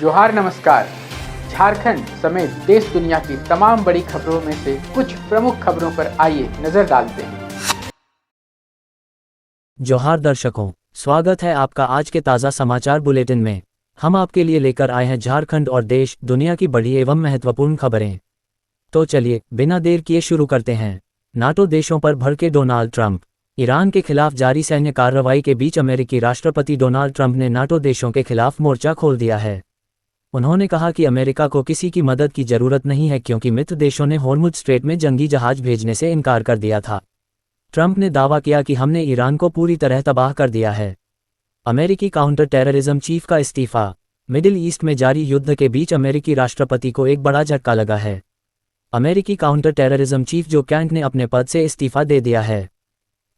जोहार नमस्कार। झारखंड समेत देश दुनिया की तमाम बड़ी खबरों में से कुछ प्रमुख खबरों पर आइए नजर डालते हैं। जोहार दर्शकों, स्वागत है आपका आज के ताज़ा समाचार बुलेटिन में। हम आपके लिए लेकर आए हैं झारखंड और देश दुनिया की बड़ी एवं महत्वपूर्ण खबरें। तो चलिए बिना देर किए शुरू करते हैं। नाटो देशों पर भड़के डोनाल्ड ट्रंप। ईरान के खिलाफ जारी सैन्य कार्रवाई के बीच अमेरिकी राष्ट्रपति डोनाल्ड ट्रंप ने नाटो देशों के खिलाफ मोर्चा खोल दिया है। उन्होंने कहा कि अमेरिका को किसी की मदद की जरूरत नहीं है क्योंकि मित्र देशों ने हॉर्मुज़ स्ट्रेट में जंगी जहाज भेजने से इनकार कर दिया था। ट्रंप ने दावा किया कि हमने ईरान को पूरी तरह तबाह कर दिया है। अमेरिकी काउंटर टेररिज्म चीफ का इस्तीफा। मिडिल ईस्ट में जारी युद्ध के बीच अमेरिकी राष्ट्रपति को एक बड़ा झटका लगा है। अमेरिकी काउंटर टेररिज्म चीफ जो कैंट ने अपने पद से इस्तीफा दे दिया है।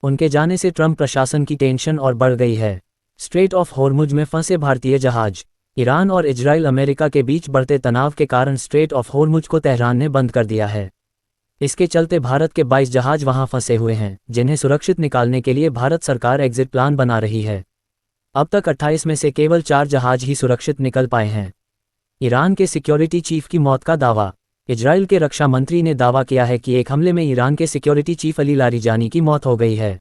उनके जाने से ट्रंप प्रशासन की टेंशन और बढ़ गई है। स्ट्रेट ऑफ हॉर्मुज़ में फंसे भारतीय जहाज। ईरान और इजराइल अमेरिका के बीच बढ़ते तनाव के कारण स्ट्रेट ऑफ हॉर्मुज़ को तेहरान ने बंद कर दिया है। इसके चलते भारत के 22 जहाज वहां फंसे हुए हैं, जिन्हें सुरक्षित निकालने के लिए भारत सरकार एग्जिट प्लान बना रही है। अब तक 28 में से केवल 4 जहाज ही सुरक्षित निकल पाए हैं। ईरान के सिक्योरिटी चीफ की मौत का दावा। इजराइल के रक्षा मंत्री ने दावा किया है कि एक हमले में ईरान के सिक्योरिटी चीफ अली लारीजानी की मौत हो गई है।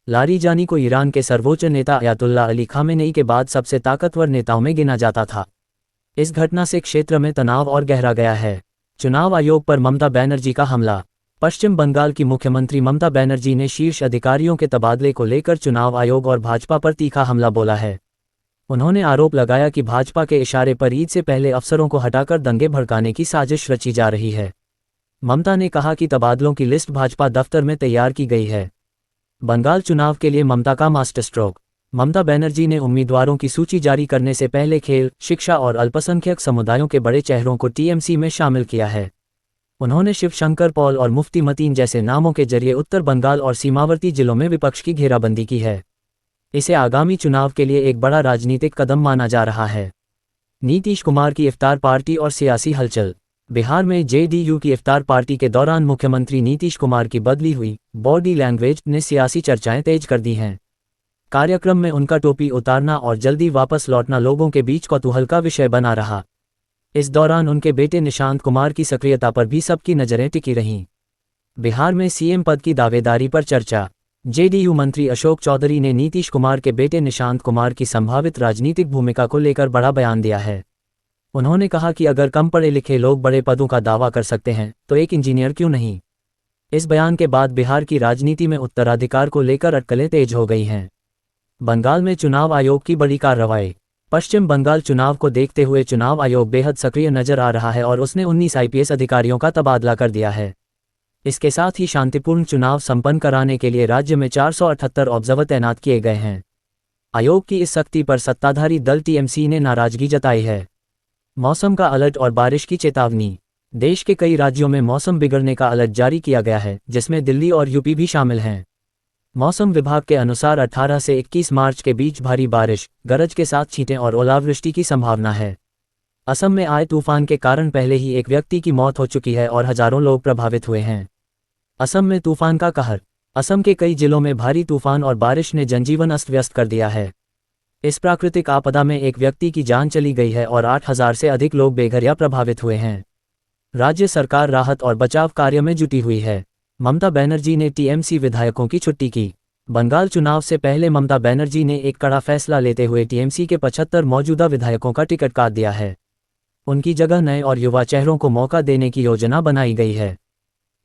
लारीजानी को ईरान के सर्वोच्च नेता अयातुल्ला अली खामेनेई के बाद सबसे ताकतवर नेताओं में गिना जाता था। इस घटना से क्षेत्र में तनाव और गहरा गया है। चुनाव आयोग पर ममता बनर्जी का हमला। पश्चिम बंगाल की मुख्यमंत्री ममता बनर्जी ने शीर्ष अधिकारियों के तबादले को लेकर चुनाव आयोग और भाजपा पर तीखा हमला बोला है। उन्होंने आरोप लगाया कि भाजपा के इशारे पर ईद से पहले अफसरों को हटाकर दंगे भड़काने की साजिश रची जा रही है। ममता ने कहा कि तबादलों की लिस्ट भाजपा दफ्तर में तैयार की गई है। बंगाल चुनाव के लिए ममता का मास्टर स्ट्रोक। ममता बनर्जी ने उम्मीदवारों की सूची जारी करने से पहले खेल, शिक्षा और अल्पसंख्यक समुदायों के बड़े चेहरों को टीएमसी में शामिल किया है। उन्होंने शिवशंकर पॉल और मुफ्ती मतीन जैसे नामों के जरिए उत्तर बंगाल और सीमावर्ती जिलों में विपक्ष की घेराबंदी की है। इसे आगामी चुनाव के लिए एक बड़ा राजनीतिक कदम माना जा रहा है। नीतीश कुमार की इफ्तार पार्टी और सियासी हलचल। बिहार में जेडीयू की इफ्तार पार्टी के दौरान मुख्यमंत्री नीतीश कुमार की बदली हुई बॉडी लैंग्वेज ने सियासी चर्चाएं तेज कर दी हैं। कार्यक्रम में उनका टोपी उतारना और जल्दी वापस लौटना लोगों के बीच कौतूहल का विषय बना रहा। इस दौरान उनके बेटे निशांत कुमार की सक्रियता पर भी सबकी नजरें टिकी रहीं। बिहार में सीएम पद की दावेदारी पर चर्चा। जेडीयू मंत्री अशोक चौधरी ने नीतीश कुमार के बेटे निशांत कुमार की संभावित राजनीतिक भूमिका को लेकर बड़ा बयान दिया है। उन्होंने कहा कि अगर कम पढ़े लिखे लोग बड़े पदों का दावा कर सकते हैं तो एक इंजीनियर क्यों नहीं। इस बयान के बाद बिहार की राजनीति में उत्तराधिकार को लेकर अटकलें तेज हो गई हैं। बंगाल में चुनाव आयोग की बड़ी कार्रवाई। पश्चिम बंगाल चुनाव को देखते हुए चुनाव आयोग बेहद सक्रिय नजर आ रहा है और उसने 19 आईपीएस अधिकारियों का तबादला कर दिया है। इसके साथ ही शांतिपूर्ण चुनाव संपन्न कराने के लिए राज्य में 478 ऑब्जर्वर तैनात किए गए हैं। आयोग की इस सख्ती पर सत्ताधारी दल टीएमसी ने नाराजगी जताई है। मौसम का अलर्ट और बारिश की चेतावनी। देश के कई राज्यों में मौसम बिगड़ने का अलर्ट जारी किया गया है, जिसमें दिल्ली और यूपी भी शामिल हैं। मौसम विभाग के अनुसार 18 से 21 मार्च के बीच भारी बारिश, गरज के साथ छींटें और ओलावृष्टि की संभावना है। असम में आए तूफान के कारण पहले ही एक व्यक्ति की मौत हो चुकी है और हजारों लोग प्रभावित हुए हैं। असम में तूफान का कहर। असम के कई जिलों में भारी तूफान और बारिश ने जनजीवन अस्त व्यस्त कर दिया है। इस प्राकृतिक आपदा में एक व्यक्ति की जान चली गई है और 8000 से अधिक लोग बेघर या प्रभावित हुए हैं। राज्य सरकार राहत और बचाव कार्य में जुटी हुई है। ममता बनर्जी ने टीएमसी विधायकों की छुट्टी की। बंगाल चुनाव से पहले ममता बनर्जी ने एक कड़ा फैसला लेते हुए टीएमसी के 75 मौजूदा विधायकों का टिकट काट दिया है। उनकी जगह नए और युवा चेहरों को मौका देने की योजना बनाई गई है।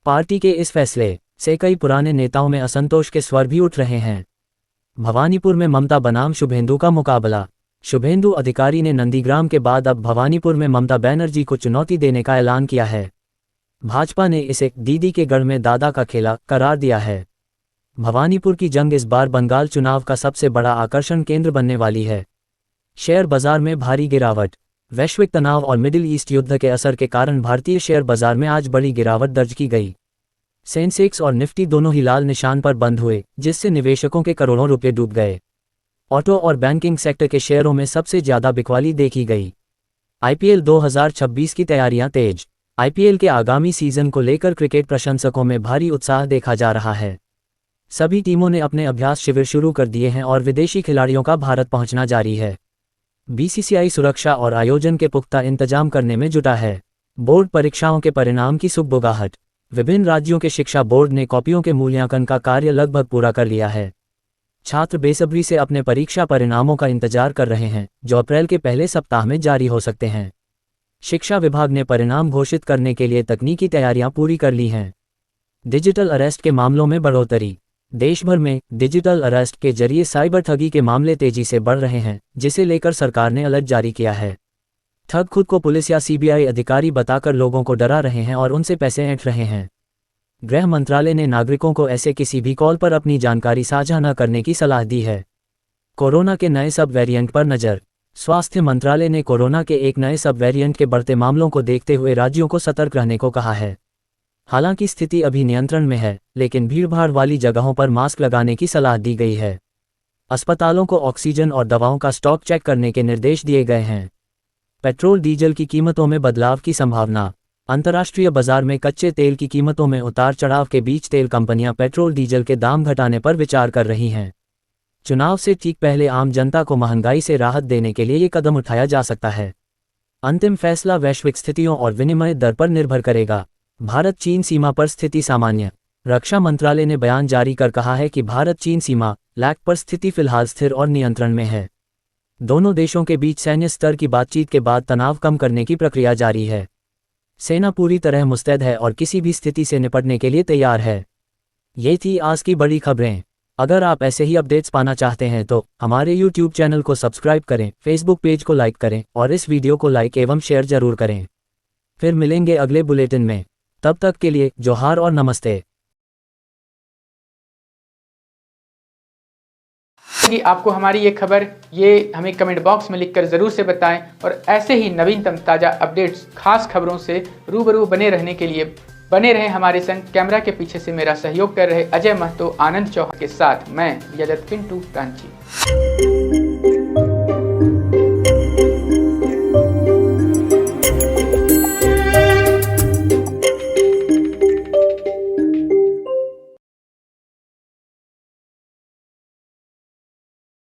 पार्टी के इस फैसले से कई पुराने नेताओं में असंतोष के स्वर भी उठ रहे हैं। भवानीपुर में ममता बनाम शुभेंदु का मुकाबला। शुभेंदु अधिकारी ने नंदीग्राम के बाद अब भवानीपुर में ममता बनर्जी को चुनौती देने का ऐलान किया है। भाजपा ने इसे दीदी के गढ़ में दादा का खेला करार दिया है। भवानीपुर की जंग इस बार बंगाल चुनाव का सबसे बड़ा आकर्षण केंद्र बनने वाली है। शेयर बाजार में भारी गिरावट। वैश्विक तनाव और मिडिल ईस्ट युद्ध के असर के कारण भारतीय शेयर बाजार में आज बड़ी गिरावट दर्ज की गई। सेंसेक्स और निफ्टी दोनों ही लाल निशान पर बंद हुए, जिससे निवेशकों के करोड़ों रुपए डूब गए। ऑटो और बैंकिंग सेक्टर के शेयरों में सबसे ज्यादा बिकवाली देखी गई। आईपीएल 2026 की तैयारियां तेज। आईपीएल के आगामी सीजन को लेकर क्रिकेट प्रशंसकों में भारी उत्साह देखा जा रहा है। सभी टीमों ने अपने अभ्यास शिविर शुरू कर दिए हैं और विदेशी खिलाड़ियों का भारत पहुंचना जारी है। बीसीसीआई सुरक्षा और आयोजन के पुख्ता इंतजाम करने में जुटा है। बोर्ड परीक्षाओं के परिणाम की सुगबुगाहट। विभिन्न राज्यों के शिक्षा बोर्ड ने कॉपियों के मूल्यांकन का कार्य लगभग पूरा कर लिया है। छात्र बेसब्री से अपने परीक्षा परिणामों का इंतजार कर रहे हैं, जो अप्रैल के पहले सप्ताह में जारी हो सकते हैं। शिक्षा विभाग ने परिणाम घोषित करने के लिए तकनीकी तैयारियां पूरी कर ली हैं। डिजिटल अरेस्ट के मामलों में बढ़ोतरी। देश भर में डिजिटल अरेस्ट के जरिए साइबर ठगी के मामले तेजी से बढ़ रहे हैं, जिसे लेकर सरकार ने अलर्ट जारी किया है। ठग खुद को पुलिस या सीबीआई अधिकारी बताकर लोगों को डरा रहे हैं और उनसे पैसे ऐंठ रहे हैं। गृह मंत्रालय ने नागरिकों को ऐसे किसी भी कॉल पर अपनी जानकारी साझा न करने की सलाह दी है। कोरोना के नए सब वेरिएंट पर नज़र। स्वास्थ्य मंत्रालय ने कोरोना के एक नए सब वेरिएंट के बढ़ते मामलों को देखते हुए राज्यों को सतर्क रहने को कहा है। हालांकि स्थिति अभी नियंत्रण में है, लेकिन भीड़भाड़ वाली जगहों पर मास्क लगाने की सलाह दी गई है। अस्पतालों को ऑक्सीजन और दवाओं का स्टॉक चेक करने के निर्देश दिए गए हैं। पेट्रोल डीजल की कीमतों में बदलाव की संभावना। अंतर्राष्ट्रीय बाजार में कच्चे तेल की कीमतों में उतार चढ़ाव के बीच तेल कंपनियां पेट्रोल डीजल के दाम घटाने पर विचार कर रही हैं। चुनाव से ठीक पहले आम जनता को महंगाई से राहत देने के लिए ये कदम उठाया जा सकता है। अंतिम फैसला वैश्विक स्थितियों और विनिमय दर पर निर्भर करेगा। भारत चीन सीमा पर स्थिति सामान्य। रक्षा मंत्रालय ने बयान जारी कर कहा है कि भारत चीन सीमा लैक पर स्थिति फिलहाल स्थिर और नियंत्रण में है। दोनों देशों के बीच सैन्य स्तर की बातचीत के बाद तनाव कम करने की प्रक्रिया जारी है। सेना पूरी तरह मुस्तैद है और किसी भी स्थिति से निपटने के लिए तैयार है। ये थी आज की बड़ी खबरें। अगर आप ऐसे ही अपडेट्स पाना चाहते हैं तो हमारे YouTube चैनल को सब्सक्राइब करें, Facebook पेज को लाइक करें और इस वीडियो को लाइक एवं शेयर जरूर करें। फिर मिलेंगे अगले बुलेटिन में। तब तक के लिए जोहार और नमस्ते। कि आपको हमारी ये खबर हमें कमेंट बॉक्स में लिखकर ज़रूर से बताएं और ऐसे ही नवीनतम ताज़ा अपडेट्स, खास खबरों से रूबरू बने रहने के लिए बने रहें हमारे संग। कैमरा के पीछे से मेरा सहयोग कर रहे अजय महतो, आनंद चौहान के साथ मैं विजय दत्त पिंटू रांची।